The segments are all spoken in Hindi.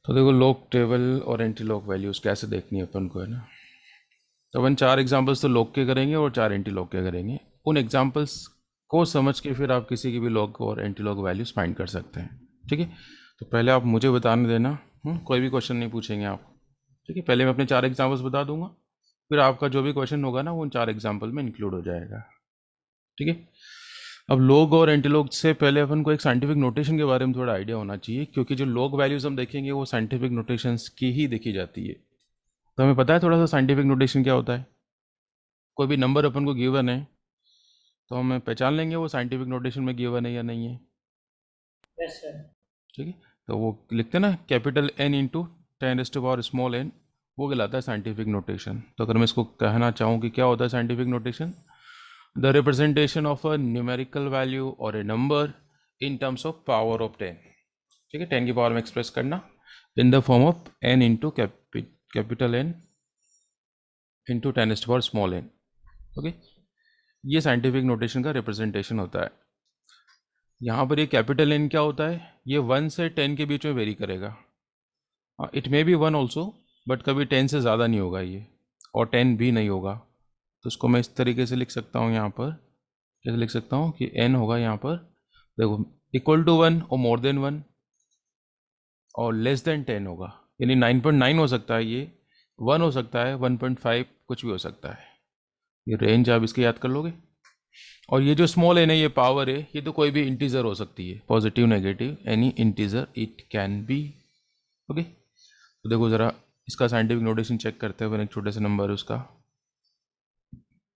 तो देखो लॉग टेबल और एंटी लॉग वैल्यूज़ कैसे देखनी है अपन को, है ना। तो अपन 4 एग्जांपल्स तो लॉग के करेंगे और 4 एंटी लॉग के करेंगे। उन एग्जांपल्स को समझ के फिर आप किसी की भी लॉग और एंटी लॉग वैल्यूज़ फाइंड कर सकते हैं, ठीक है। तो पहले आप मुझे बताने देना, कोई भी क्वेश्चन नहीं पूछेंगे आप, ठीक है। पहले मैं अपने 4 एग्जाम्पल्स बता दूंगा, फिर आपका जो भी क्वेश्चन होगा ना वो उन 4 एग्जाम्पल में इंक्लूड हो जाएगा, ठीक है। अब लॉग और एंटीलॉग से पहले अपन को एक साइंटिफिक नोटेशन के बारे में थोड़ा आइडिया होना चाहिए, क्योंकि जो लॉग वैल्यूज हम देखेंगे वो साइंटिफिक नोटेशंस की ही देखी जाती है। तो हमें पता है थोड़ा सा साइंटिफिक नोटेशन क्या होता है। कोई भी नंबर अपन को गिवन है तो हमें पहचान लेंगे वो साइंटिफिक नोटेशन में गिवन है या नहीं है। Yes sir. ठीक है, तो वो लिखते हैं ना capital N into 10⁻⁻⁴ small n, वो कहलाता है साइंटिफिक नोटेशन। तो अगर मैं इसको कहना चाहूँ कि क्या होता है scientific notation, the representation of a numerical value और a number in terms of power of 10, ठीक है, 10 की पावर में एक्सप्रेस करना in the form of n into capital N into 10⁻⁻n। Okay, ये साइंटिफिक नोटेशन का रिप्रेजेंटेशन होता है। यहाँ पर ये कैपिटल N क्या होता है, ये 1 से 10 के बीच में वेरी करेगा। It may be 1 also, but कभी 10 से ज़्यादा नहीं होगा ये, और 10 भी नहीं होगा। तो इसको मैं इस तरीके से लिख सकता हूँ यहाँ पर, कैसे लिख सकता हूँ कि n होगा यहाँ पर, देखो, इक्वल टू 1 और मोर देन 1 और लेस देन 10 होगा, यानी 9.9 हो सकता है, ये 1 हो सकता है, 1.5 कुछ भी हो सकता है। ये रेंज आप इसकी याद कर लोगे। और ये जो स्मॉल n है, ये पावर है, ये तो कोई भी इंटीजर हो सकती है, positive negative any integer it can be. Okay, तो देखो ज़रा इसका साइंटिफिक नोटेशन चेक करते हैं, एक छोटे से नंबर है उसका,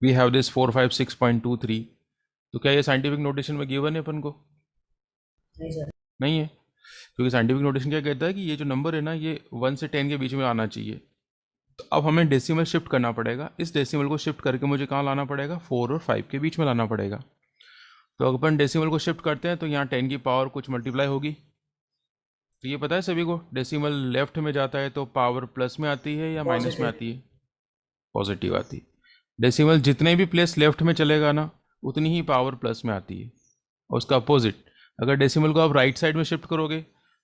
वी हैव दिस 456.23। तो क्या ये साइंटिफिक नोटेशन में गिवन है अपन को? नहीं सर। नहीं है, क्योंकि साइंटिफिक नोटेशन क्या कहता है कि ये जो नंबर है ना, ये 1 से 10 के बीच में आना चाहिए। तो अब हमें डेसिमल शिफ्ट करना पड़ेगा, इस डेसिमल को शिफ्ट करके मुझे कहाँ लाना पड़ेगा, 4 और 5 के बीच में लाना पड़ेगा। तो अगर अपन डेसिमल को शिफ्ट करते हैं तो यहाँ 10 की पावर कुछ मल्टीप्लाई होगी। तो ये पता है सभी को, डेसिमल लेफ्ट में जाता है तो पावर प्लस में आती है या माइनस में पॉजिटिव। आती है? पॉजिटिव आती है। डेसिमल जितने भी प्लेस लेफ्ट में चलेगा ना, उतनी ही पावर प्लस में आती है। और उसका अपोजिट, अगर डेसिमल को आप राइट साइड में शिफ्ट करोगे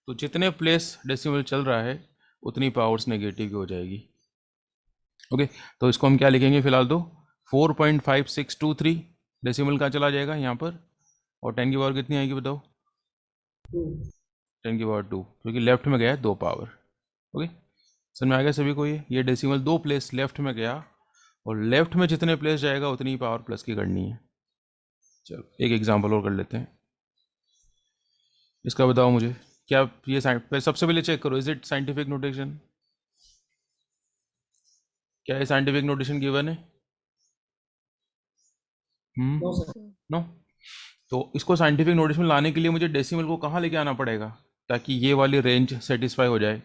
तो जितने प्लेस डेसिमल चल रहा है उतनी पावर्स नेगेटिव की हो जाएगी। ओके, तो इसको हम क्या लिखेंगे फिलहाल, तो 4.5623 डेसिमल कहाँ चला जाएगा यहाँ पर, और 10 की पावर कितनी आएगी बताओ? 2। 10 की पावर 2, क्योंकि लेफ्ट में गया है 2 पावर। ओके, समझ में आ गया सभी को? ये डेसिमल 2 प्लेस लेफ्ट में गया, और लेफ्ट में जितने प्लेस जाएगा उतनी पावर प्लस की करनी है। चलो एक एग्जांपल और कर लेते हैं, इसका बताओ मुझे, क्या ये सबसे पहले चेक करो, इज इट साइंटिफिक नोटेशन? क्या ये साइंटिफिक नोटेशन गिवन है? नो हम्म, सर। नो। तो इसको साइंटिफिक नोटेशन में लाने के लिए मुझे डेसिमल को कहाँ लेके आना पड़ेगा ताकि ये वाली रेंज सेटिस्फाई हो जाए?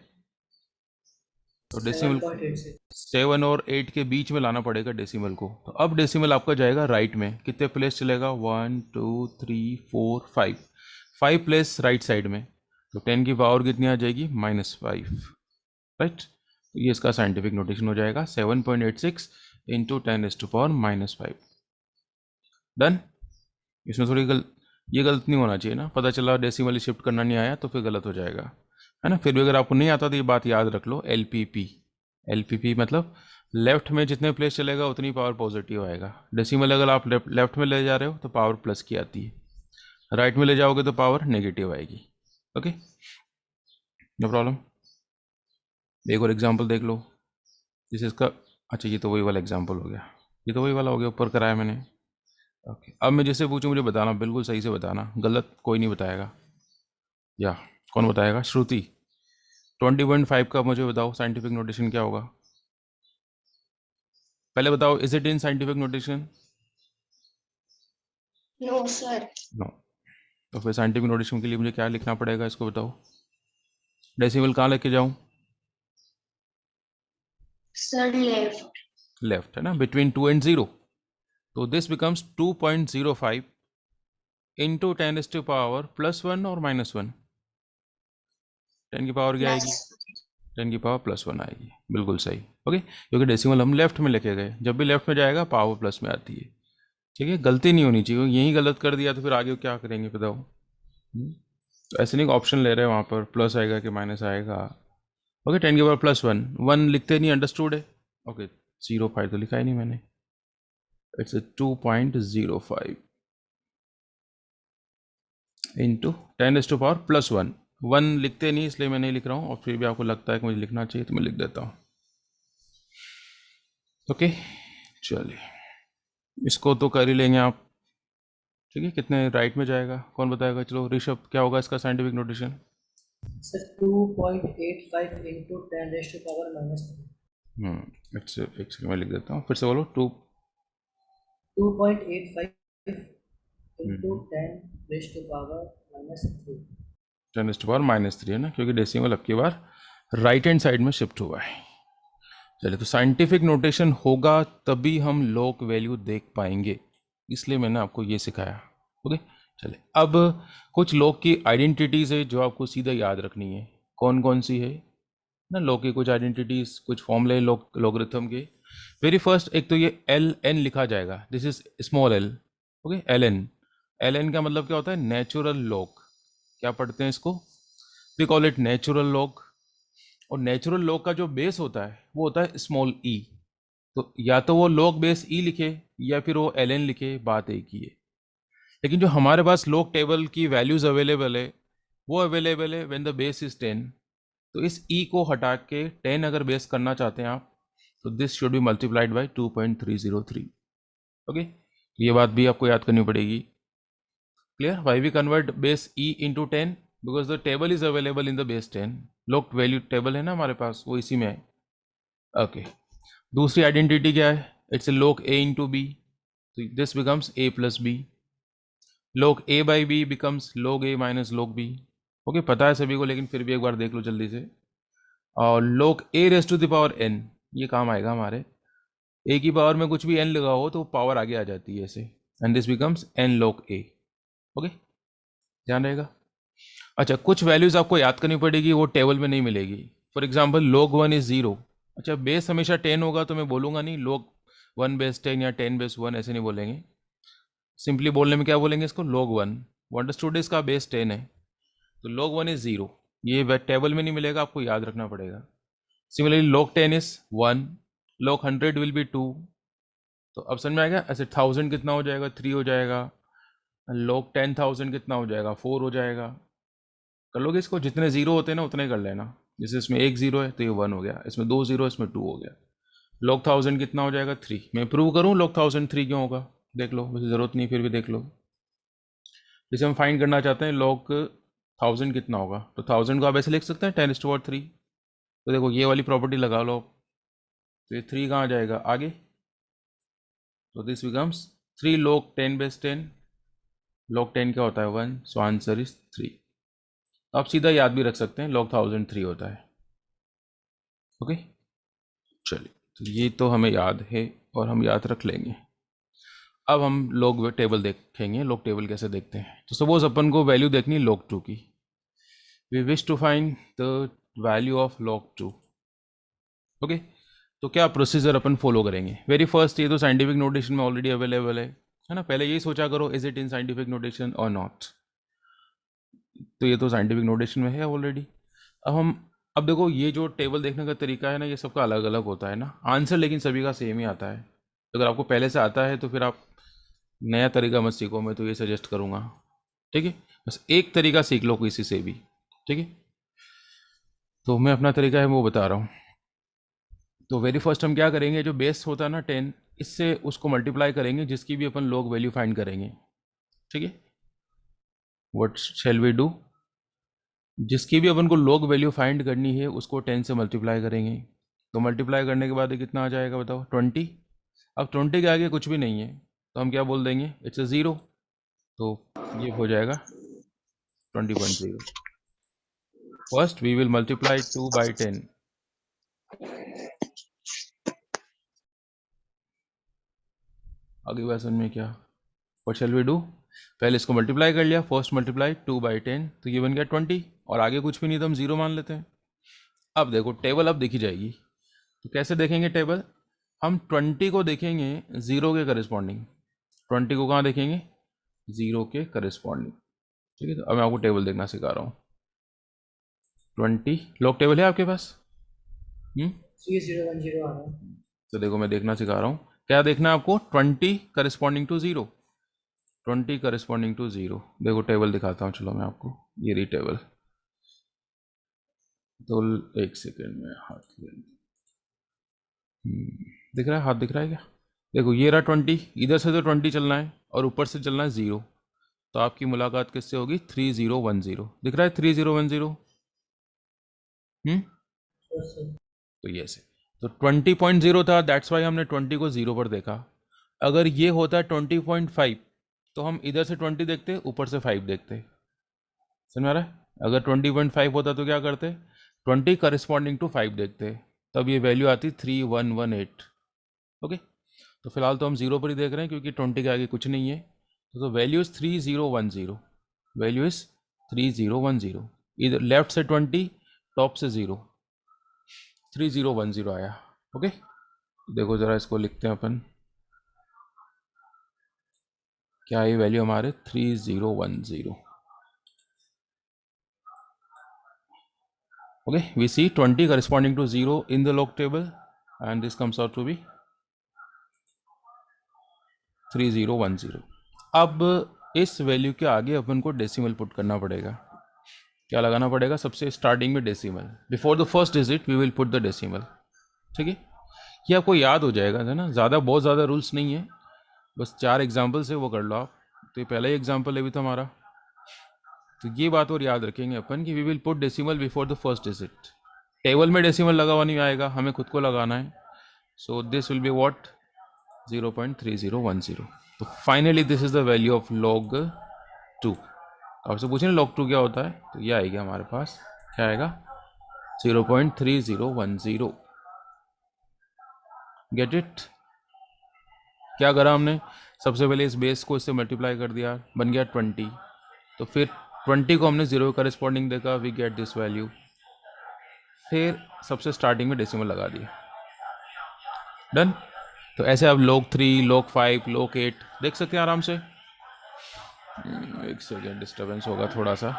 तो डेसिमल को 7.86। 7 और 8 के बीच में लाना पड़ेगा डेसिमल को। तो अब डेसिमल आपका जाएगा राइट में, कितने प्लेस चलेगा, 1 2 3 4 5, 5 प्लेस राइट साइड में। तो 10 की पावर कितनी आ जाएगी, -5, राइट। तो ये इसका साइंटिफिक नोटेशन हो जाएगा 7.86 इंटू 10⁻⁻5। डन। इसमें थोड़ी ये गलत नहीं होना चाहिए ना, पता चला डेसिमल शिफ्ट करना नहीं आया तो फिर गलत हो जाएगा, है ना। फिर भी अगर आपको नहीं आता तो ये बात याद रख लो, एलपीपी मतलब लेफ्ट में जितने प्लेस चलेगा उतनी पावर पॉजिटिव आएगा। डेसिमल अगर आप लेफ्ट में ले जा रहे हो तो पावर प्लस की आती है, राइट में ले जाओगे तो पावर नेगेटिव आएगी। Okay, no problem. एक और एग्जांपल देख लो, जैसे इसका, अच्छा ये तो वही वाला एग्जांपल हो गया, ये तो वही वाला हो गया, ऊपर कराया मैंने। ओके, अब मैं जैसे पूछूं मुझे बताना, बिल्कुल सही से बताना, गलत कोई नहीं बताएगा। या कौन बताएगा? श्रुति। 20.5 का मुझे बताओ साइंटिफिक नोटेशन क्या होगा, पहले बताओ, is it in scientific notation? No sir. No. तो फिर साइंटिफिक नोटेशन के लिए मुझे क्या लिखना पड़ेगा, इसको बताओ। डेसिमल कहाँ लेके जाऊँ? Sir left. लेफ्ट, है ना, बिटवीन 2 and 0। तो दिस बिकम्स 2.05 इंटू 10⁻⁻1 और -1। 10 की पावर क्या प्लस। आएगी? 10 की पावर +1 आएगी, बिल्कुल सही। ओके, क्योंकि डेसिमल हम लेफ्ट में लेके गए, जब भी लेफ्ट में जाएगा पावर प्लस में आती है। ठीक है, गलती नहीं होनी चाहिए, यही गलत कर दिया तो फिर आगे क्या करेंगे बताओ। तो ऐसे नहीं ऑप्शन ले रहे हैं वहाँ पर, प्लस आएगा कि माइनस आएगा, ओके 10 की पावर प्लस 1, 1 लिखते नहीं, अंडरस्टूड है। ओके 05 तो लिखा ही नहीं मैंने, इट्स 2.05 इंटू 10⁻+1, 1 लिखते नहीं इसलिए मैं नहीं लिख रहा हूँ, और फिर भी आपको लगता है कि मुझे लिखना चाहिए तो मैं लिख देता हूँ। ओके चलिए, इसको तो कर ही लेंगे आप, ठीक है। कितने राइट में जाएगा, कौन बताएगा? चलो ऋषभ, क्या होगा इसका scientific notation? Sir 2.85 into 10⁻⁻3। It's, एक सेकंड में लिख देता हूँ, फिर से बोलो। 2.85 इंटू 10⁻⁻3। 10⁻³ है ना, क्योंकि डेसिमल अब की बार राइट हैंड साइड में शिफ्ट हुआ है। चलिए, तो साइंटिफिक नोटेशन होगा तभी हम लॉग वैल्यू देख पाएंगे, इसलिए मैंने आपको ये सिखाया। ओके चलिए, अब कुछ लॉग की आइडेंटिटीज़ है जो आपको सीधा याद रखनी है। कौन कौन सी है ना? लॉग की कुछ आइडेंटिटीज़, कुछ फॉर्मूले लॉगरिथम के। वेरी फर्स्ट, एक तो ये एल एन लिखा जाएगा, this is small L. Okay L N, L N का मतलब क्या होता है? Natural log. क्या पढ़ते हैं इसको? We call it natural log. और नेचुरल लॉग का जो बेस होता है वो होता है स्मॉल ई। तो या तो वो लॉग बेस ई लिखे या फिर वो एल एन लिखे, बात एक ही है। लेकिन जो हमारे पास लॉग टेबल की वैल्यूज अवेलेबल है वो अवेलेबल है व्हेन द बेस इज 10। तो इस ई को हटा के 10 अगर बेस करना चाहते हैं आप, तो this should be multiplied by 2.303। Okay, ये बात भी आपको याद करनी पड़ेगी। Clear? Why we convert base e into 10? Because the table is available in the base 10। Log value table है ना हमारे पास, वो इसी में है। ओके, दूसरी आइडेंटिटी क्या है? It's a log a into b, तो this becomes a plus b. log a by b becomes log a minus log b। Okay, पता है सभी को, लेकिन फिर भी एक बार देख लो जल्दी से। और log a raise to the power n, ये काम आएगा हमारे। a की पावर में कुछ भी n लगा हो तो पावर आगे आ जाती है ऐसे, and this becomes n log a। Okay, ध्यान रहेगा। अच्छा, कुछ वैल्यूज आपको याद करनी पड़ेगी, वो टेबल में नहीं मिलेगी। For example log 1 is 0। अच्छा, बेस हमेशा 10 होगा तो मैं बोलूँगा नहीं log 1 बेस 10 या 10 बेस 1, ऐसे नहीं बोलेंगे। सिंपली बोलने में क्या बोलेंगे इसको? log 1। अंडरस्टूड, इसका बेस 10 है तो log 1 इज 0। ये टेबल में नहीं मिलेगा, आपको याद रखना पड़ेगा। Similarly log 10 is 1, log 100 will be 2। तो अब समझ में आएगा? ऐसे 1000 कितना हो जाएगा? 3 हो जाएगा। log 10,000 कितना हो जाएगा? 4 हो जाएगा। कर लोगे इसको? जितने जीरो होते हैं ना उतने कर लेना। जैसे इसमें एक जीरो है तो ये 1 हो गया, इसमें 2 जीरो, इसमें 2 हो गया। log 1000 कितना हो जाएगा? 3। मैं प्रूव करूँ log 1000 3 क्यों होगा? देख लो, वैसे ज़रूरत नहीं, फिर भी देख लो। जैसे हम फाइंड करना चाहते हैं log 1000 कितना होगा, तो 1000 को आप ऐसे लिख सकते हैं 10⁻3। तो देखो ये वाली प्रॉपर्टी लगा लो, तो ये 3 कहाँ जाएगा आगे? तो this becomes 3 log 10 base 10। log 10 क्या होता है? 1, सो आंसर इज 3। आप सीधा याद भी रख सकते हैं, log 1000 3 होता है। ओके चलिए, तो ये तो हमें याद है और हम याद रख लेंगे। अब हम log टेबल देखेंगे। log टेबल कैसे देखते हैं? तो सपोज अपन को वैल्यू देखनी है log 2 की। We wish to find the value of log 2। ओके, तो क्या प्रोसीजर अपन फॉलो करेंगे? वेरी फर्स्ट, ये तो साइंटिफिक नोटेशन में ऑलरेडी अवेलेबल है ना। पहले यही सोचा करो, is it in scientific notation और नॉट। तो ये तो साइंटिफिक नोटेशन में है ऑलरेडी। अब देखो, ये जो टेबल देखने का तरीका है ना, ये सबका अलग अलग होता है ना। आंसर लेकिन सभी का सेम ही आता है। अगर आपको पहले से आता है तो फिर आप नया तरीका मत सीखो, मैं तो ये सजेस्ट करूँगा। ठीक है, बस एक तरीका सीख लो किसी से भी। ठीक है, तो मैं अपना तरीका है वो बता रहा हूँ। तो वेरी फर्स्ट हम क्या करेंगे, जो बेस होता है ना 10, इससे उसको मल्टीप्लाई करेंगे जिसकी भी अपन log वैल्यू फाइंड करेंगे। ठीक है, व्हाट शैल वी डू? जिसकी भी अपन को log वैल्यू फाइंड करनी है उसको 10 से मल्टीप्लाई करेंगे। तो मल्टीप्लाई करने के बाद ये कितना आ जाएगा बताओ? 20। अब 20 के आगे कुछ भी नहीं है तो हम क्या बोल देंगे? It's a 0। तो ये हो जाएगा 20.0। First we will multiply 2 by 10। आगे क्वेश्चन में क्या, व्हाट शैल वी डू? पहले इसको मल्टीप्लाई कर लिया, फर्स्ट मल्टीप्लाई 2 बाई 10, तो ये बन गया 20। और आगे कुछ भी नहीं तो हम 0 मान लेते हैं। अब देखो टेबल अब देखी जाएगी। तो कैसे देखेंगे टेबल? हम 20 को देखेंगे 0 के करस्पॉन्डिंग। 20 को कहाँ देखेंगे? 0 के करस्पॉन्डिंग। ठीक है, तो अब मैं आपको टेबल देखना सिखा रहा हूँ। 20 लॉग टेबल है आपके पास? 3010 आ रहा है। तो देखो मैं देखना सिखा रहा हूँ, क्या देखना है आपको, 20 करस्पॉन्डिंग टू 0, 20 करस्पॉन्डिंग टू 0। देखो टेबल दिखाता हूँ, चलो मैं आपको, ये रही टेबल। तो एक सेकेंड में हाथ ले, दिख रहा है, हाथ दिख रहा है क्या? देखो ये रहा 20, इधर से तो 20 चलना है और ऊपर से चलना है 0, तो आपकी मुलाकात किससे होगी, 3010, दिख रहा है 3010। Yes, sir. तो ये से, तो 20.0 था, दैट्स वाई हमने 20 को 0 पर देखा। अगर ये होता 20.5 तो हम इधर से 20 देखते, ऊपर से 5 देखते, समझ में आ रहा है? अगर 20.5 होता तो क्या करते, 20 करस्पॉन्डिंग टू 5 देखते, तब ये वैल्यू आती 3118। ओके, तो फिलहाल तो हम 0 पर ही देख रहे हैं क्योंकि 20 के आगे कुछ नहीं है। तो वैल्यू इज 3010, वैल्यू इज 3010, इधर लेफ्ट से 20, टॉप से 0, 3010 आया। ओके, देखो ज़रा इसको लिखते हैं अपन, क्या ये वैल्यू हमारे 3010। Okay, we see 20 corresponding to 0 in the log table and this comes out to be 3010। अब इस वैल्यू के आगे अपन को डेसिमल पुट करना पड़ेगा। क्या लगाना पड़ेगा, सबसे स्टार्टिंग में decimal, before the first digit we will put the decimal. ठीक है, ये आपको याद हो जाएगा, है ना, ज़्यादा बहुत ज़्यादा रूल्स नहीं है, बस 4 एग्जाम्पल से वो कर लो आप। तो ये पहला ही एग्जाम्पल है अभी तो हमारा, तो ये बात और याद रखेंगे अपन कि we will put decimal before the first digit. Table में डेसिमल लगा हुआ नहीं आएगा, हमें खुद को लगाना है। So this will be what, 0.3010। तो finally this is the value of log 2। आपसे पूछे ना log 2 क्या होता है, तो ये आएगा हमारे पास, क्या आएगा, 0.3010। Get it? क्या करा हमने, सबसे पहले इस बेस को इससे मल्टीप्लाई कर दिया, बन गया 20, तो फिर 20 को हमने 0 करस्पॉन्डिंग देखा, वी गेट दिस वैल्यू, फिर सबसे स्टार्टिंग में डेसिमल लगा दिया, डन। तो ऐसे आप log 3, log 5, log 8 देख सकते हैं आराम से। एक सेकेंड, डिस्टर्बेंस होगा थोड़ा सा।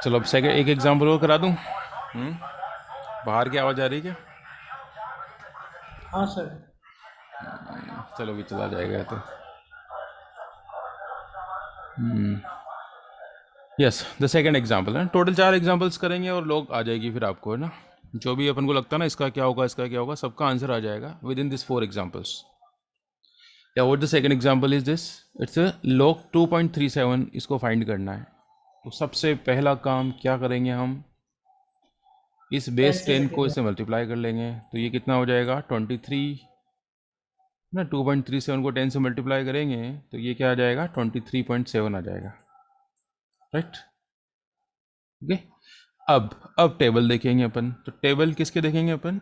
चलो अब सेकेंड एक एग्जाम्पल और करा दूँ। बाहर की आवाज़ आ रही है क्या? हाँ सर। चलो भी चला जाएगा तो। यस, द सेकेंड एग्जाम्पल है, टोटल 4 एग्जाम्पल्स करेंगे और लोग आ जाएगी फिर आपको, है ना, जो भी अपन को लगता है ना इसका क्या होगा, इसका क्या होगा, सबका आंसर आ जाएगा विद इन दिस 4 एग्जाम्पल्स। या what the second example is this, it's log 2.37, इसको फाइंड करना है। तो सबसे पहला काम क्या करेंगे हम, इस बेस 10 को इससे मल्टीप्लाई कर लेंगे, तो ये कितना हो जाएगा 23 ना, 2.37 को 10 से मल्टीप्लाई करेंगे तो ये क्या आ जाएगा 23.7 आ जाएगा, राइट। ओके, अब टेबल देखेंगे अपन, तो टेबल किसके देखेंगे अपन,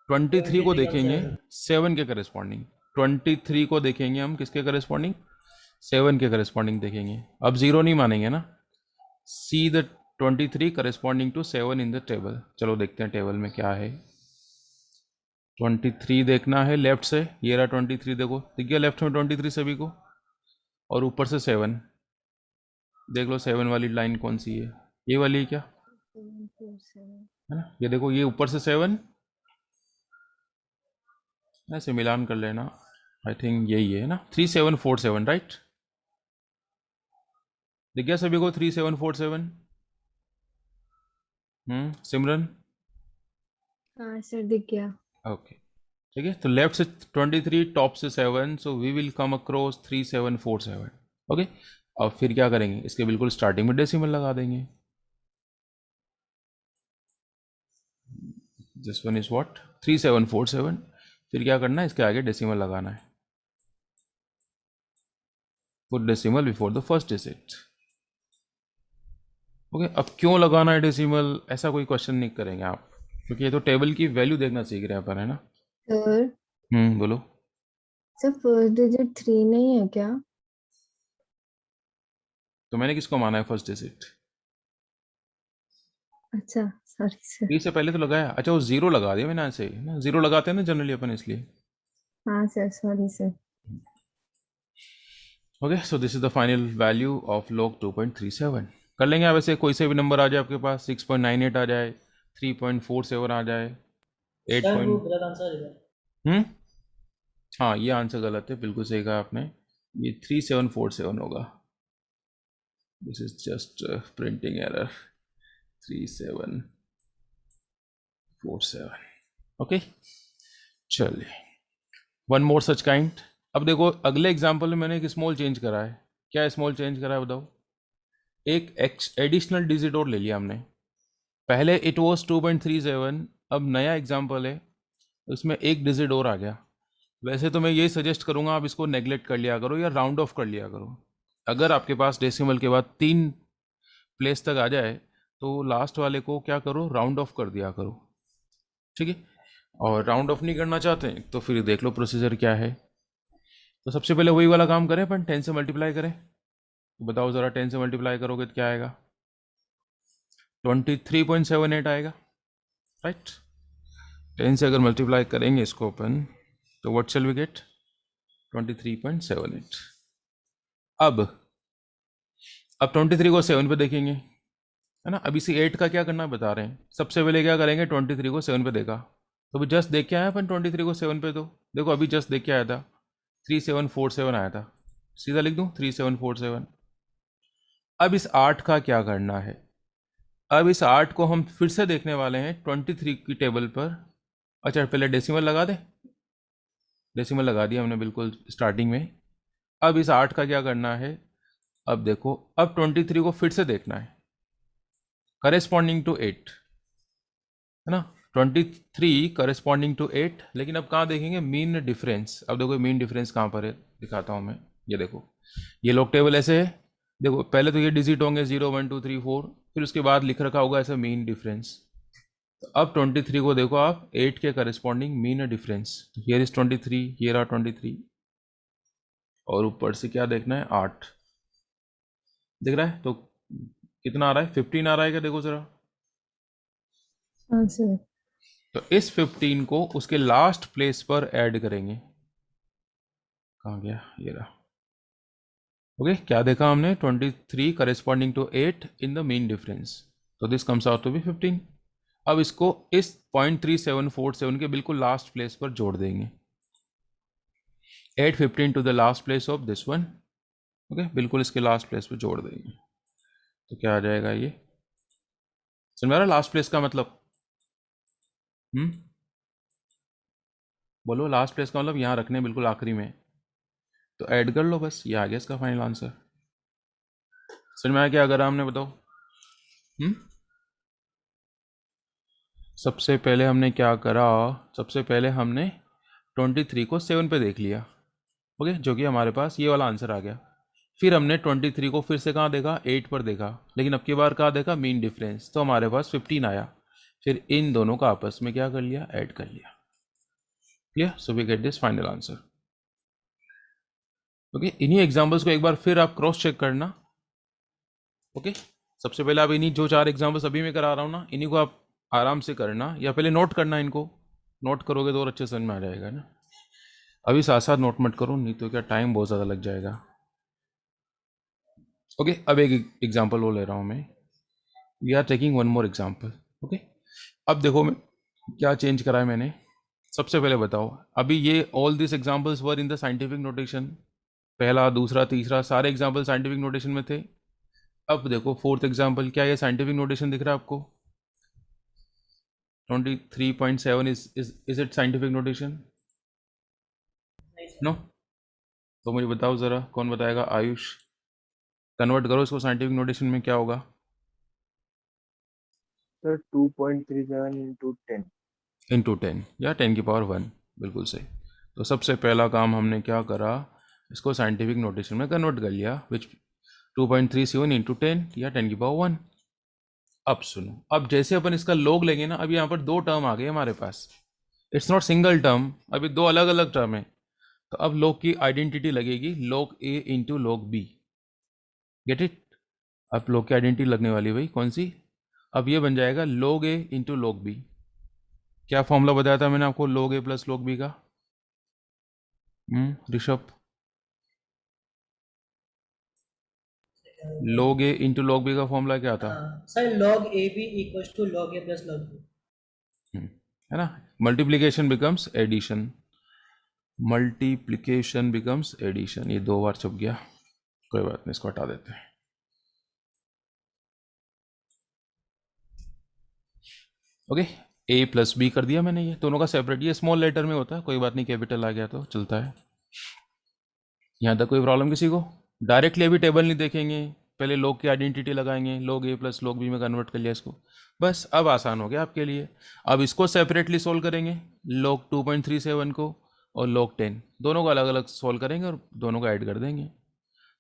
23 को देखेंगे 7 के करस्पॉन्डिंग, 23 को देखेंगे हम किसके करस्पॉन्डिंग, 7 के करस्पॉन्डिंग देखेंगे। अब 0 नहीं मानेंगे ना, see the 23 corresponding to 7 in the table. चलो देखते हैं टेबल में क्या है। 23 देखना है लेफ्ट से, ये रहा 23, देखो दिख गया लेफ्ट में 23 सभी को, और ऊपर से 7, देख लो 7 वाली लाइन कौन सी है, ये वाली है क्या, 747. है ना, ये देखो ये ऊपर से 7, ऐसे मिलान कर लेना, आई थिंक यही है ना, 3747, राइट। दिख गया सभी को 3747? सिमरन? हाँ सर दिख गया. ओके, ठीक है, तो लेफ्ट से 23, टॉप से 7, so we will come across 3747। Okay, अब फिर क्या करेंगे, इसके बिल्कुल स्टार्टिंग में डेसिमल लगा देंगे। दिस वन इज व्हाट 3747, फिर क्या करना है, इसके आगे डेसिमल लगाना है, put decimal before the first digit. Okay, अब क्यों लगाना है डेसिमल, ऐसा कोई क्वेश्चन नहीं करेंगे आप, क्योंकि ये तो टेबल की वैल्यू देखना सीख रहे हैं अपन, है ना। सर बोलो। सर फर्स्ट डिजिट 3 नहीं है क्या? तो मैंने किसको माना है फर्स्ट डिजिट? अच्छा सॉरी सर। 3 से पहले तो लगाया, अच्छा वो जीरो लगा दिया मैंने ऐसे ही ना, जीरो लगाते हैं ना जनरली अपन, इसलिए। हाँ sir sorry sir. Okay, so this is the final value of log 2.37। कर लेंगे आप ऐसे, कोई से भी नंबर आ जाए आपके पास, 6.98 आ जाए, 3.47 आ जाए, 8 सर वो पॉइंट। गलत आंसर है। हाँ, ये आंसर गलत है, बिल्कुल सही कहा आपने, ये 3747 होगा। This is just printing error, 3747। Okay, चलिए, वन मोर सच काइंड। अब देखो अगले एग्जाम्पल में मैंने एक स्मॉल चेंज करा है। क्या स्मॉल चेंज करा है बताओ? एक एडिशनल डिजिट और ले लिया हमने। पहले इट वॉज 2.37, अब नया एग्जाम्पल है, उसमें एक डिजिट और आ गया। वैसे तो मैं ये सजेस्ट करूँगा आप इसको नेगलेक्ट कर लिया करो या राउंड ऑफ कर लिया करो। अगर आपके पास डेसिमल के बाद 3 प्लेस तक आ जाए तो लास्ट वाले को क्या करो, राउंड ऑफ कर दिया करो, ठीक है। और राउंड ऑफ नहीं करना चाहते हैं तो फिर देख लो प्रोसीजर क्या है। तो सबसे पहले वही वाला काम करें अपन, 10 से मल्टीप्लाई करें। तो बताओ ज़रा, 10 से मल्टीप्लाई करोगे तो क्या आएगा? 23.78 आएगा, राइट। 10 से अगर मल्टीप्लाई करेंगे इसको अपन, तो व्हाट शैल वी गेट? 23.78। अब 23 को 7 पे देखेंगे, है ना। अब इसी 8 का क्या करना बता रहे हैं। सबसे पहले क्या करेंगे, 23 को 7 पे देखा, तो अभी जस्ट देख के आया अपन 23 को 7 पे। तो देखो अभी जस्ट देख के आया था, 3747 आया था, सीधा लिख दूँ 3747। अब इस 8 का क्या करना है? अब इस 8 को हम फिर से देखने वाले हैं 23 की टेबल पर। अच्छा पहले डेसिमल लगा दे, डेसिमल लगा दिया हमने बिल्कुल स्टार्टिंग में। अब इस 8 का क्या करना है? अब देखो, अब 23 को फिर से देखना है करेस्पॉन्डिंग टू 8, है ना। 23 करेस्पॉन्डिंग टू 8, लेकिन अब कहाँ देखेंगे? Mean difference. अब देखो मीन डिफरेंस कहाँ पर है, दिखाता हूँ मैं। ये देखो, ये लॉग टेबल ऐसे है। देखो पहले तो ये डिजिट होंगे 0 1 2 3 4, फिर उसके बाद लिख रखा होगा ऐसा मीन डिफरेंस। तो अब 23 को देखो आप, 8 के corresponding mean difference. Here is 23, ये रहा 23, और ऊपर से क्या देखना है? 8 दिख रहा है। तो कितना आ रहा है? 15 आ रहा है क्या? देखो जरा। हाँ सर। तो इस 15 को उसके लास्ट प्लेस पर ऐड करेंगे। कहाँ गया? ये रहा। ओके, क्या देखा हमने? 23 corresponding to 8 in the mean difference, तो this comes out to be 15। अब इसको इस 0.3747 के बिल्कुल लास्ट प्लेस पर जोड़ देंगे। Add 15 to the last place of this one. Okay, बिल्कुल इसके लास्ट प्लेस पर जोड़ देंगे, तो क्या आ जाएगा ये? समझ में आ रहा लास्ट प्लेस का मतलब? बोलो, लास्ट प्लेस का मतलब यहाँ रखने बिल्कुल आखिरी में, तो ऐड कर लो बस, ये आ गया इसका फाइनल आंसर। समझ में आया क्या करा हमने, बताओ? सबसे पहले हमने क्या करा? सबसे पहले हमने 23 को 7 पे देख लिया, ओके, जो कि हमारे पास ये वाला आंसर आ गया। फिर हमने 23 को फिर से कहाँ देखा? 8 पर देखा, लेकिन अब की बार कहाँ देखा? मीन डिफरेंस, तो हमारे पास 15 आया। फिर इन दोनों का आपस में क्या कर लिया? ऐड कर लिया। Clear? So we get this final answer. Okay, इन्हीं एग्जाम्पल्स को एक बार फिर आप क्रॉस चेक करना। ओके, सबसे पहले आप इन्हीं जो 4 एग्जाम्पल्स अभी मैं करा रहा हूँ ना, इन्हीं को आप आराम से करना, या पहले नोट करना। इनको नोट करोगे तो और अच्छे समझ में आ जाएगा ना। अभी साथ साथ नोट मत करो, नहीं तो क्या टाइम बहुत ज़्यादा लग जाएगा। ओके, अब एक एग्जाम्पल वो ले रहा हूँ मैं। We are taking one more example. Okay, अब देखो मैं क्या चेंज करा है मैंने। सबसे पहले बताओ, अभी ये all this examples were in the scientific notation, पहला दूसरा तीसरा सारे एग्जाम्पल साइंटिफिक नोटेशन में थे। अब देखो फोर्थ एग्जाम्पल, क्या ये साइंटिफिक नोटेशन दिख रहा है आपको? 23.7 इज इट साइंटिफिक नोटेशन? नहीं सर। नो? तो मुझे बताओ ज़रा, कौन बताएगा? आयुष, कन्वर्ट करो इसको साइंटिफिक नोटेशन में, क्या होगा? Sir 2.37 into 10। इंटू 10 या 10 की पावर 1, बिल्कुल सही। तो सबसे पहला काम हमने क्या करा? इसको साइंटिफिक नोटेशन में कन्वर्ट कर लिया, विच 2.37 इंटू 10 या 10 की पावर 1। अब सुनो, अब जैसे अपन इसका log लेंगे ना, अब यहाँ पर दो टर्म आ गए हमारे पास, इट्स नॉट सिंगल टर्म, अभी दो अलग अलग टर्म है। तो अब log की आइडेंटिटी लगेगी log a into log b, get it. अब log की आइडेंटिटी लगने वाली है भाई, कौन सी? अब ये बन जाएगा log a into log b। क्या फॉर्मूला बताया था मैंने आपको log a plus log b का? Rishabh, log a into log b का फॉर्मूला क्या था? Sir log a b equals to log a plus log b. है ना, multiplication becomes addition, multiplication becomes addition. ये दो बार छप गया, कोई बात नहीं, इसको हटा देते हैं। ओके, ए प्लस बी कर दिया मैंने, ये दोनों का सेपरेट, ये स्मॉल लेटर में होता है, कोई बात नहीं, कैपिटल आ गया तो चलता है। यहाँ तक कोई प्रॉब्लम किसी को? डायरेक्टली अभी टेबल नहीं देखेंगे, पहले log की आइडेंटिटी लगाएंगे, log a plus log b में कन्वर्ट कर लिया इसको, बस अब आसान हो गया आपके लिए। अब इसको सेपरेटली सोल्व करेंगे, log 2.37 को और log 10 दोनों को अलग अलग सोल्व करेंगे और दोनों को ऐड कर देंगे।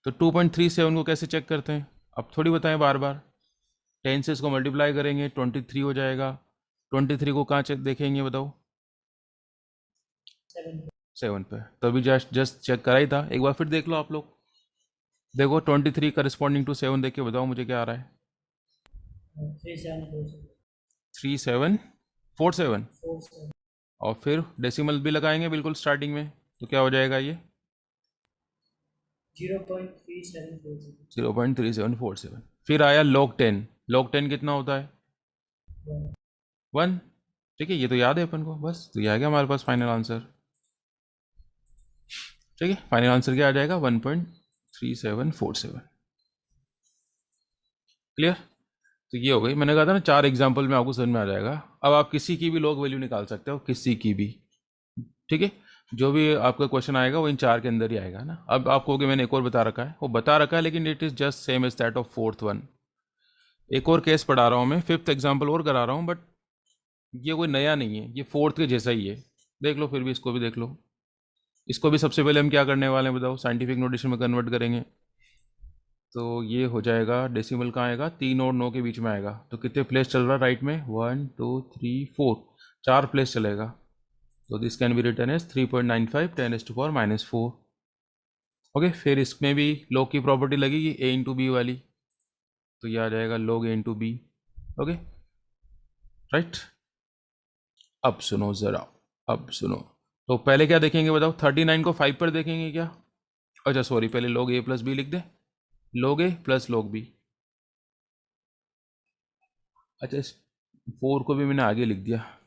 तो 2.37 को कैसे चेक करते हैं, अब थोड़ी बताएं बार बार। 10 से इसको मल्टीप्लाई करेंगे, 23 हो जाएगा। 23 को कहाँ चेक देखेंगे बताओ? 7 पे, तो अभी जस्ट चेक करा ही था, एक बार फिर देख लो आप लोग। देखो 23 करस्पॉन्डिंग टू 7 देख के बताओ मुझे क्या आ रहा है? 3747 और फिर डेसिमल भी लगाएंगे बिल्कुल स्टार्टिंग में, तो क्या हो जाएगा ये? 0.3747। फिर आया log 10, log 10 कितना होता है? 1। ठीक है, ये तो याद है अपन को, बस तो ये आ गया हमारे पास फाइनल आंसर। ठीक है, फाइनल आंसर क्या आ जाएगा? 1.3747। क्लियर? तो ये हो गई, मैंने कहा था ना 4 एग्जाम्पल में आपको समझ में आ जाएगा। अब आप किसी की भी log वैल्यू निकाल सकते हो, किसी की भी। ठीक है, जो भी आपका क्वेश्चन आएगा वो इन 4 के अंदर ही आएगा ना। अब आपको कि मैंने एक और बता रखा है, वो बता रखा है लेकिन it is just same as that of 4th one. एक और केस पढ़ा रहा हूँ मैं, 5th एग्जाम्पल और करा रहा हूँ, बट ये कोई नया नहीं है, ये 4th के जैसा ही है। देख लो, फिर भी इसको भी देख लो। इसको भी सबसे पहले हम क्या करने वाले हैं बताओ? साइंटिफिक नोटेशन में कन्वर्ट करेंगे। तो ये हो जाएगा, डेसिमल कहाँ आएगा? 3 और 9 के बीच में आएगा। तो कितने प्लेस चल रहा है राइट में? 1 2 3 4, 4 प्लेस चलेगा। तो this can be written as 3.95 10⁻⁴। Okay, फिर इसमें भी log की प्रॉपर्टी लगेगी a इंटू बी वाली, तो ये आ जाएगा log a into B. Okay right. अब सुनो ज़रा, अब सुनो, तो पहले क्या देखेंगे बताओ? 39 को 5 पर देखेंगे क्या? अच्छा सॉरी, पहले log a प्लस बी लिख दे, log a plus log b। अच्छा, इस 4 को भी मैंने आगे लिख दिया,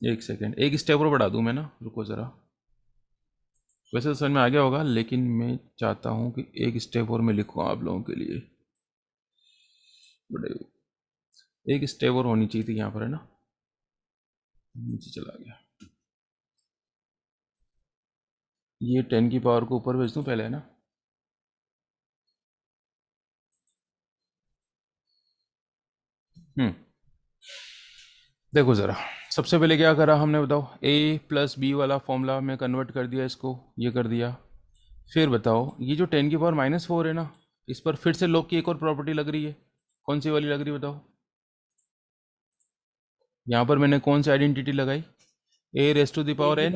एक सेकेंड, एक स्टेप और बढ़ा दूँ मैं ना, रुको ज़रा। वैसे तो समझ में आ गया होगा, लेकिन मैं चाहता हूँ कि एक स्टेप और मैं लिखूँ आप लोगों के लिए, बड़े एक स्टेप और होनी चाहिए थी यहाँ पर, है ना। नीचे चला गया, ये 10 की पावर को ऊपर भेज दूँ पहले, है ना। देखो ज़रा, सबसे पहले क्या करा हमने बताओ? a प्लस बी वाला फॉर्मूला में कन्वर्ट कर दिया इसको, ये कर दिया। फिर बताओ, ये जो 10 की पावर -4 है ना, इस पर फिर से log की एक और प्रॉपर्टी लग रही है। कौन सी वाली लग रही है बताओ? यहाँ पर मैंने कौन सी आइडेंटिटी लगाई? a raise to the power n,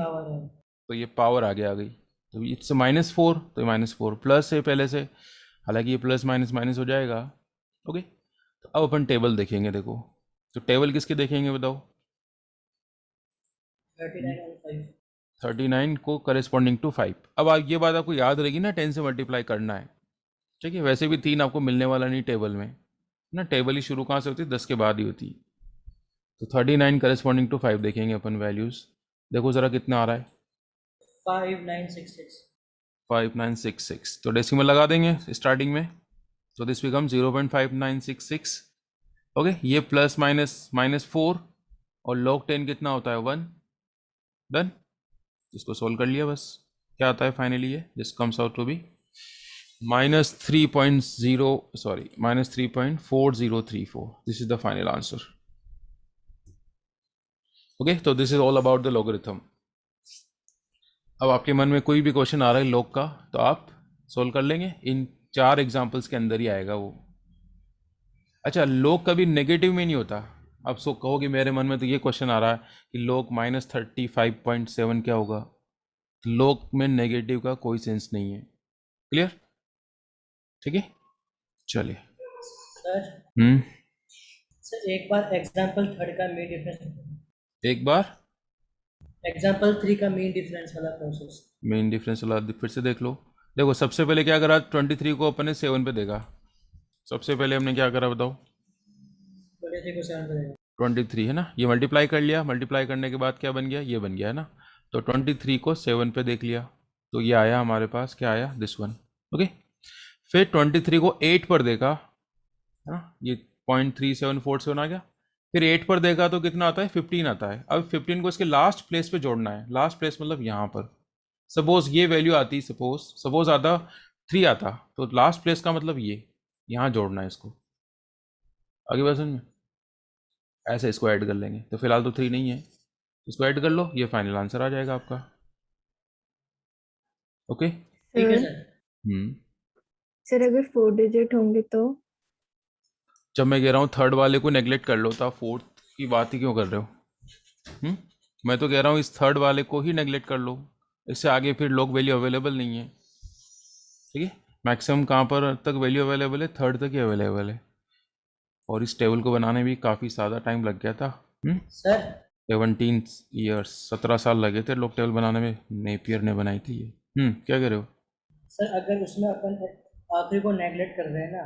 तो ये पावर आगे आ गई, तो इट्स -4, तो -4 प्लस है पहले से, हालांकि ये प्लस माइनस माइनस हो जाएगा। ओके, तो अब अपन टेबल देखेंगे। देखो, तो टेबल किसके देखेंगे बताओ? 39 को करेस्पॉन्डिंग टू 5। अब आप ये बात आपको याद रहेगी ना, 10 से मल्टीप्लाई करना है। ठीक है, वैसे भी 3 आपको मिलने वाला नहीं टेबल में ना, टेबल ही शुरू कहाँ से होती है? 10 के बाद ही होती है। तो 39 करेस्पॉन्डिंग टू 5 देखेंगे अपन वैल्यूज़। देखो ज़रा कितना आ रहा है? 5966। 5966, तो डेसिमल लगा देंगे स्टार्टिंग में, तो दिस बिकम 0.5966। ओके, ये प्लस माइनस -4 और log 10 कितना होता है? 1। डन, इसको सोल्व कर लिया बस। क्या आता है फाइनली? ये this comes out to be -3.4034। This is the final answer. Okay, तो this is all about the logarithm. अब आपके मन में कोई भी क्वेश्चन आ रहा है log का, तो आप सोल्व कर लेंगे, इन 4 एग्जाम्पल्स के अंदर ही आएगा वो। अच्छा, log कभी नेगेटिव में नहीं होता। अब सो कहो कि मेरे मन में तो ये क्वेश्चन आ रहा है कि log -35.7 क्या होगा। log में नेगेटिव का कोई सेंस नहीं है। क्लियर? ठीक है, चलिए। सर सर एक बार एग्जाम्पल थर्ड का मेन डिफरेंस, एक बार एग्जाम्पल 3 का मेन डिफरेंस वाला प्रोसेस। मेन डिफरेंस वाला फिर से देख लो। देखो, सबसे पहले क्या करा, 23 को अपन ने 7 पे देखा। सबसे पहले हमने क्या करा बताओ, 23 को 7 करेगा। 23 है ना, ये मल्टीप्लाई कर लिया। मल्टीप्लाई करने के बाद क्या बन गया, ये बन गया है ना। तो 23 को 7 पे देख लिया, तो ये आया हमारे पास, क्या आया, दिस वन। ओके, फिर 23 को 8 पर देखा, है ना, ये 0.3747 आ गया। फिर 8 पर देखा तो कितना आता है, 15 आता है। अब 15 को इसके लास्ट प्लेस पे जोड़ना है। लास्ट प्लेस मतलब यहाँ पर। सपोज ये वैल्यू आती, सपोज आता 3 आता, तो लास्ट प्लेस का मतलब ये यहाँ जोड़ना है इसको। आगे बात समझ में? ऐसे इसको ऐड कर लेंगे, तो फिलहाल तो 3 नहीं है, इसको ऐड कर लो, ये फाइनल आंसर आ जाएगा आपका। ओके। ठीक है सर सर। सर अगर 4 डिजिट होंगे तो? जब मैं कह रहा हूँ थर्ड वाले को नेग्लेक्ट कर लो, तो आप फोर्थ की बात ही क्यों कर रहे हो? मैं तो कह रहा हूँ इस थर्ड वाले को ही नेग्लेक्ट कर लो, इससे आगे फिर लॉग वैल्यू अवेलेबल नहीं है। ठीक है, मैक्सिमम कहाँ पर तक वैल्यू अवेलेबल है, थर्ड तक ही अवेलेबल है। और इस टेबल को बनाने में भी काफ़ी ज़्यादा टाइम लग गया था। सर 17 ईयर्स, 17 साल लगे थे लॉग टेबल बनाने में। नेपियर ने बनाई थी ये। क्या कह रहे हो? सर अगर उसमें अपन आखिरी को नेगलेक्ट कर रहे हैं ना,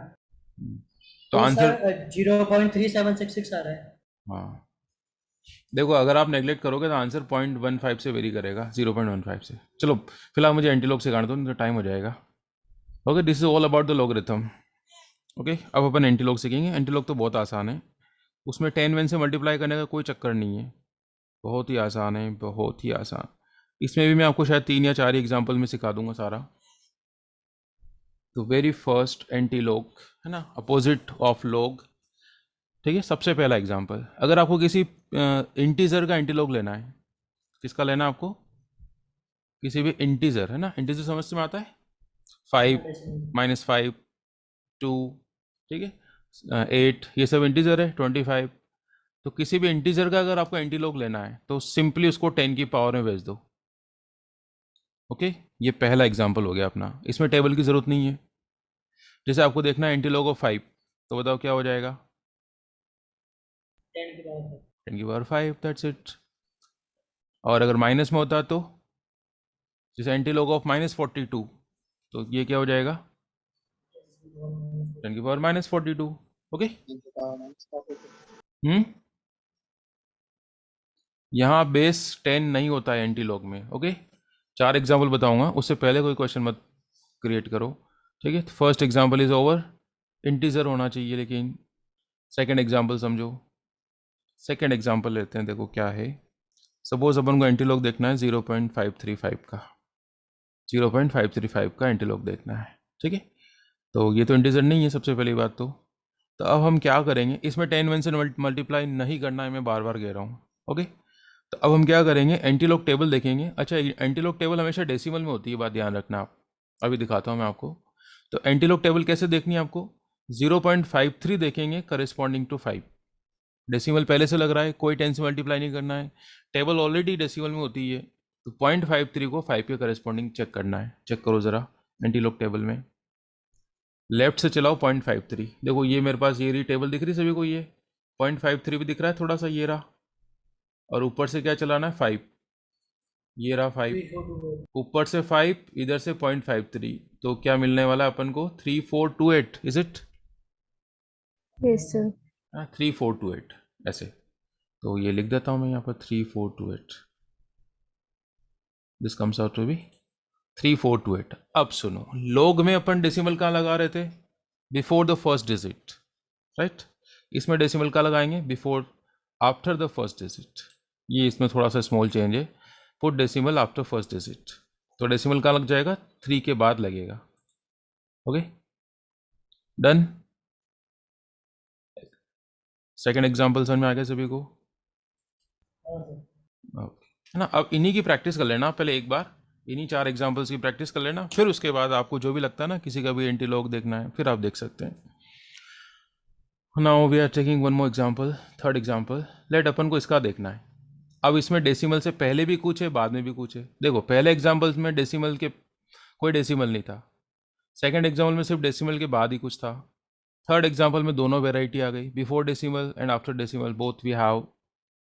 तो आंसर, सर 0.3766 आ रहा है। हाँ देखो, अगर आप नेगलेक्ट करोगे तो आंसर 0.15 से वेरी करेगा, 0.15 से। चलो फिलहाल मुझे एंटीलॉग सिखाने दो, नहीं तो टाइम हो जाएगा। Okay, this is all about the logarithm. Okay, अब अपन एंटीलॉग सीखेंगे। एंटीलॉग तो बहुत आसान है, उसमें 10 से मल्टीप्लाई करने का कोई चक्कर नहीं है, बहुत ही आसान है, बहुत ही आसान। इसमें भी मैं आपको शायद 3 या 4 एग्जाम्पल में सिखा दूंगा सारा। तो वेरी फर्स्ट एंटीलॉग है ना, अपोजिट ऑफ लॉग। ठीक है, सबसे पहला एग्जाम्पल, अगर आपको किसी इंटीजर का एंटीलॉग लेना है, किसका लेना है आपको, किसी भी इंटीजर, है ना, इंटीजर समझ में आता है, 5 -5 2, ठीक है, 8, ये सब इंटीजर है, 25। तो किसी भी इंटीजर का अगर आपको एंटीलॉग लेना है तो सिंपली उसको 10 की पावर में भेज दो। ओके, ये पहला एग्जाम्पल हो गया अपना, इसमें टेबल की ज़रूरत नहीं है। जैसे आपको देखना है एंटीलॉग ऑफ 5, तो बताओ क्या हो जाएगा, 10 की पावर 10 की पावर 5, दैट्स इट। और अगर माइनस में होता तो, जैसे एंटीलॉग ऑफ -42, तो ये क्या हो जाएगा, 10 की पावर -42। ओके, यहाँ बेस 10 नहीं होता है एंटीलॉग में। ओके, 4 एग्जाम्पल बताऊंगा, उससे पहले कोई क्वेश्चन मत क्रिएट करो। ठीक है, first example is over, integer होना चाहिए, लेकिन सेकंड एग्जाम्पल समझो। सेकंड एग्जाम्पल लेते हैं, देखो क्या है। सपोज अपन को एंटीलॉग देखना है 0.535 का, 0.535 का एंटीलॉग देखना है। ठीक है, तो ये तो इंटीजर नहीं है सबसे पहली बात तो अब हम क्या करेंगे, इसमें 10 से मल्टीप्लाई नहीं करना है, मैं बार बार कह रहा हूँ। ओके, तो अब हम क्या करेंगे, एंटीलॉग टेबल देखेंगे। अच्छा, एंटीलॉग टेबल हमेशा डेसिमल में होती है, बात ध्यान रखना आप। अभी दिखाता हूँ मैं आपको। तो एंटीलॉग टेबल कैसे देखनी है आपको, 0.53 देखेंगे करेस्पॉन्डिंग टू 5। डेसिमल पहले से लग रहा है, कोई 10 से मल्टीप्लाई नहीं करना है, टेबल ऑलरेडी डेसिमल में होती है। तो 0.53 को 5 के करेस्पॉन्डिंग चेक करना है। चेक करो ज़रा एंटीलॉग टेबल में, लेफ्ट से चलाओ 0.53। देखो ये मेरे पास ये रही टेबल, दिख रही सभी को, ये 0.53 भी दिख रहा है थोड़ा सा, ये रहा। और ऊपर से क्या चलाना है, 5, ये रहा 5, 342। ऊपर से 5, इधर से 0.53, तो क्या मिलने वाला है अपन को, 3428। Is it? Yes sir. 3428 ऐसे। तो ये लिख देता हूँ मैं यहाँ पर 3428, this comes out to be 3428। अब सुनो, लॉग में अपन डेसिमल कहाँ लगा रहे थे, before the first digit, right. इसमें डेसिमल कहाँ लगाएंगे, before, after the first digit. ये इसमें थोड़ा सा स्मॉल चेंज है, put decimal after first digit. तो डेसिमल कहाँ लग जाएगा, 3 के बाद लगेगा। Okay, done. सेकंड एग्जांपल समझ में आ गया सभी को? ओके, है ना। अब इन्हीं की प्रैक्टिस कर लेना पहले एक बार, इन्हीं 4 एग्जांपल्स की प्रैक्टिस कर लेना, फिर उसके बाद आपको जो भी लगता है ना, किसी का भी एंटीलॉग देखना है, फिर आप देख सकते हैं। Now we are taking one more example, third example. Let अपन को इसका देखना है। अब इसमें डेसिमल से पहले भी कुछ है, बाद में भी कुछ है। देखो पहले एग्जांपल्स में डेसिमल के कोई डेसिमल नहीं था, सेकंड एग्जांपल में सिर्फ डेसिमल के बाद ही कुछ था, थर्ड एग्जांपल में दोनों वेराइटी आ गई, before decimal and after decimal both we have.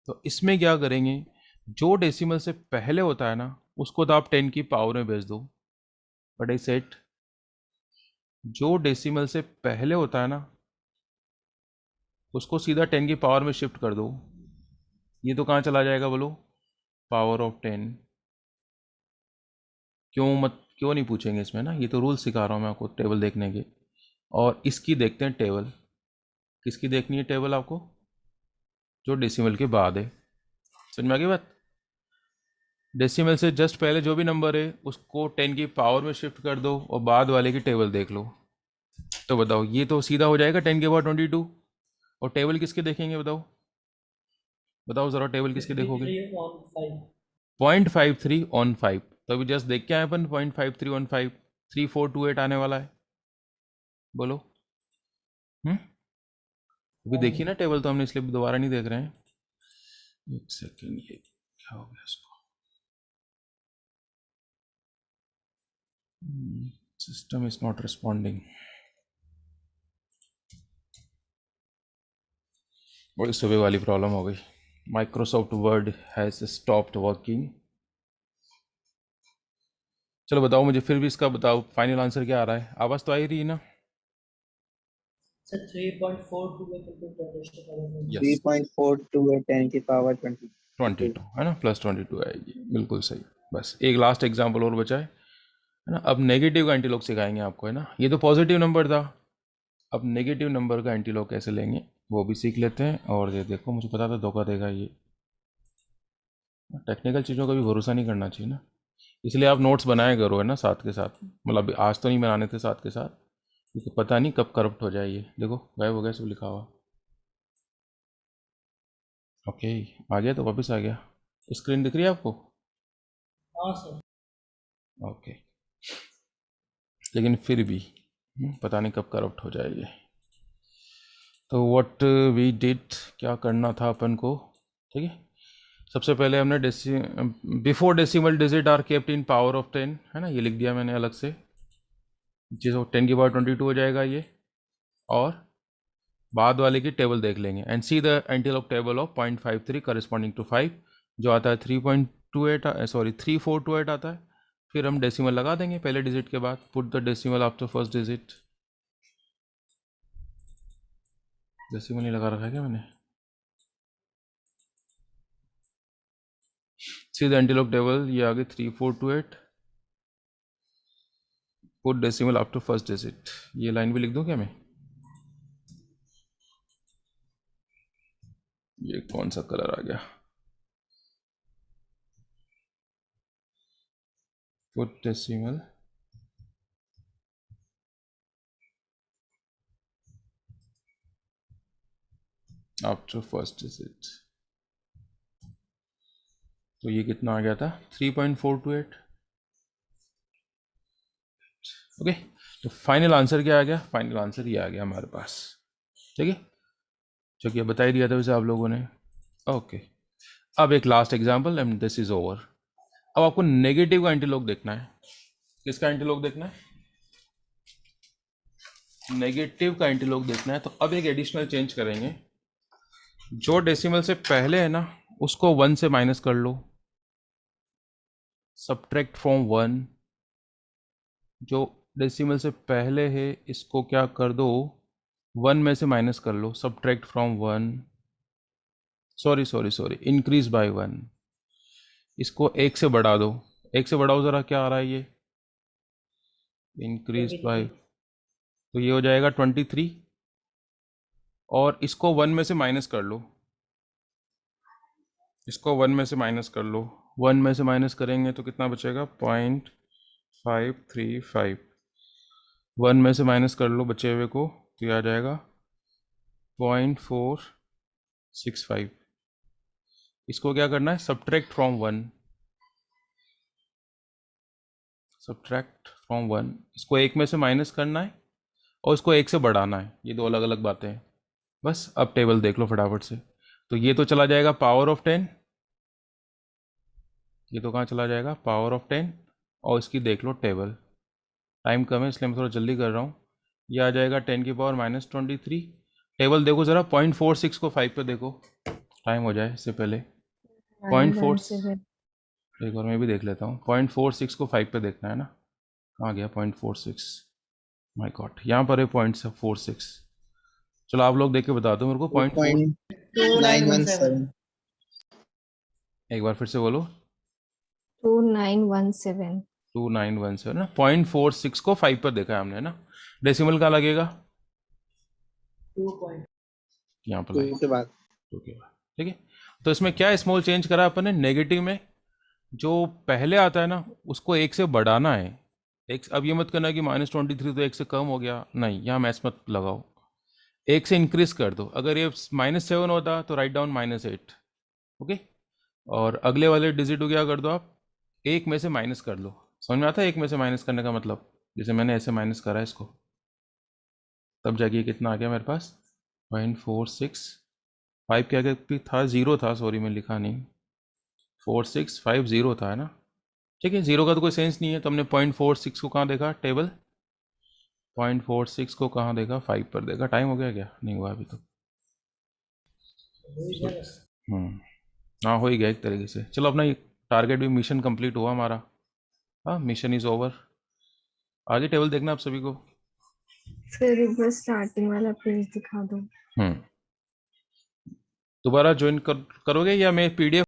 तो इसमें क्या करेंगे, जो डेसिमल से पहले होता है ना उसको तो आप 10 की पावर में भेज दो, बट आई सेट जो डेसिमल से पहले होता है ना उसको सीधा 10 की पावर में शिफ्ट कर दो। ये तो कहाँ चला जाएगा बोलो, पावर ऑफ 10। क्यों नहीं पूछेंगे इसमें ना, ये तो रूल सिखा रहा हूँ मैं आपको टेबल देखने के। और इसकी देखते हैं टेबल, किसकी देखनी है टेबल आपको, जो डेसिमल के बाद है। समझ में आ गई बात। डेसिमल से जस्ट पहले जो भी नंबर है उसको 10 की पावर में शिफ्ट कर दो और बाद वाले की टेबल देख लो। तो बताओ ये तो सीधा हो जाएगा 10 के बाद 22। और टेबल किसके देखेंगे बताओ, बताओ ज़रा टेबल किसके देखोगे। 53 on 5. 0.53 ऑन 5। तो अभी जस्ट देख के आए अपन 0.53 ऑन 5, 3428 आने वाला है। बोलो अभी देखी ना टेबल, तो हमने इसलिए दोबारा नहीं देख रहे हैं। एक सेकेंड, ये क्या हो गया इसको, सिस्टम इज नॉट रिस्पॉन्डिंग। बड़ी सुबह वाली प्रॉब्लम हो गई, Microsoft word has stopped working. चलो बताओ मुझे फिर भी इसका बताओ फाइनल आंसर क्या आ रहा है, आवाज़ तो आ ही रही है ना। Sir, 3.428 into 10 raised to power 20. Yes 3.428 10 की पावर 22 22 है ना, प्लस 22 आएगी, बिल्कुल सही। बस एक लास्ट एग्जाम्पल और बचा है ना। अब नेगेटिव का एंटीलॉग सिखाएंगे आपको, है ना। ये तो पॉजिटिव नंबर था, अब नेगेटिव नंबर का एंटीलॉग कैसे लेंगे वो भी सीख लेते हैं। और ये देखो मुझे पता था धोखा देगा ये, टेक्निकल चीज़ों का भी भरोसा नहीं करना चाहिए ना, इसलिए आप नोट्स बनाया करो, है ना, साथ के साथ। मतलब आज तो नहीं बनाने थे साथ के साथ, क्योंकि पता नहीं कब करप्ट हो जाए ये। देखो गायब हो गया सब लिखा हुआ। ओके आ गया, तो वापस आ गया। स्क्रीन दिख रही है आपको? हाँ सर। ओके, लेकिन फिर भी पता नहीं कब करप्ट हो जाए ये। तो व्हाट वी डिड, क्या करना था अपन को, ठीक है। सबसे पहले हमने before decimal digit are kept in power of 10, है ना, ये लिख दिया मैंने अलग से, जिसको 10 की पावर 22 हो जाएगा ये। और बाद वाले की टेबल देख लेंगे and see the antilog table of 0.53 corresponding to 5, जो आता है 3.28, सॉरी 3428 आता है। फिर हम डेसिमल लगा देंगे पहले डिजिट के बाद, put the decimal after first digit. Decimal नहीं लगा रखा है क्या मैंने, सी द एंटीलॉग टेबल, ये आ गई 3428, put decimal after first digit. ये लाइन भी लिख दूं क्या मैं, ये कौन सा कलर आ गया, put decimal after first digit. तो ये कितना आ गया था 3.428। ओके, तो फाइनल आंसर क्या आ गया, फाइनल आंसर ये आ गया हमारे पास, ठीक है, जो कि बता ही दिया था वैसे आप लोगों ने। ओके, अब एक last example and this is over. अब आपको नेगेटिव का एंटीलॉग देखना है। किसका एंटीलॉग देखना है, नेगेटिव का एंटीलॉग देखना है। तो अब एक एडिशनल चेंज करेंगे, जो डेसिमल से पहले है ना उसको 1 से माइनस कर लो, सब्ट्रैक्ट फ्रॉम 1। जो डेसिमल से पहले है इसको क्या कर दो, 1 में से माइनस कर लो, subtract from 1, sorry increase by 1। इसको 1 से बढ़ा दो, 1 से बढ़ाओ ज़रा, क्या आ रहा है ये, इंक्रीज बाय, 23. तो ये हो जाएगा 23। और इसको 1 में से माइनस कर लो, इसको 1 में से माइनस कर लो, 1 में से माइनस करेंगे तो कितना बचेगा 0.535। 1 में से माइनस कर लो बचे हुए को, तो ये आ जाएगा 0.465। इसको क्या करना है, सब्ट्रैक्ट फ्रॉम 1, सब्ट्रैक्ट फ्रॉम 1। इसको 1 में से माइनस करना है और इसको 1 से बढ़ाना है, ये दो अलग अलग बातें हैं। बस अब टेबल देख लो फटाफट से। तो ये तो चला जाएगा पावर ऑफ 10, ये तो कहाँ चला जाएगा पावर ऑफ 10, और इसकी देख लो टेबल। टाइम कम है इसलिए मैं थोड़ा जल्दी कर रहा हूँ। ये आ जाएगा 10 की पावर -23। टेबल देखो ज़रा 0.46 को 5 पे देखो, टाइम हो जाए इससे पहले। 0.4 7 एक बार मैं भी देख लेता हूँ। 0.46 को 5 पे देखना है ना, कहाँ गया 0.46, माय गॉड यहाँ पर है 0.46। चलो आप लोग देख के बता दो मेरे को 0.4। 2917 एक बार फिर से बोलो 2917 2917 ना। 0.46 को 5 पर देखा है हमने ना। डेसिमल कहाँ लगेगा 2 पॉइंट यहाँ पर 2 के बाद 2 के बाद, ठीक है। तो इसमें क्या स्मॉल चेंज करा अपन ने, नेगेटिव में जो पहले आता है ना उसको 1 से बढ़ाना है। एक अब ये मत करना कि -23 तो 1 से कम हो गया, नहीं यहाँ मैथ्स मत लगाओ, 1 से इंक्रीज कर दो। अगर ये -7 होता तो राइट डाउन -8, ओके। और अगले वाले डिजिट को क्या कर दो आप, 1 में से माइनस कर लो। समझ में आता है 1 में से माइनस करने का मतलब, जैसे मैंने ऐसे माइनस करा इसको, तब जाके ये कितना आ गया मेरे पास 0.46। 5 के आगे भी था 0 था, सॉरी मैं लिखा नहीं, 4650 था है ना, ठीक है। 0 का तो कोई सेंस नहीं है, तो हमने 0.46 को कहाँ देखा टेबल, 0.46 को कहाँ देखा 5 पर देखा। टाइम हो गया क्या, नहीं हुआ अभी तो। हो ही गया बस। हाँ हो ही गया एक तरीके से। चलो अपना टारगेट भी, मिशन कंप्लीट हुआ हमारा। हाँ मिशन इज़ ओवर। आगे टेबल देखना आप सभी को। फिर एक बार स्टार्टिंग वाला पेज दिखा दो। दोबारा ज्वाइन करोगे या मैं PDF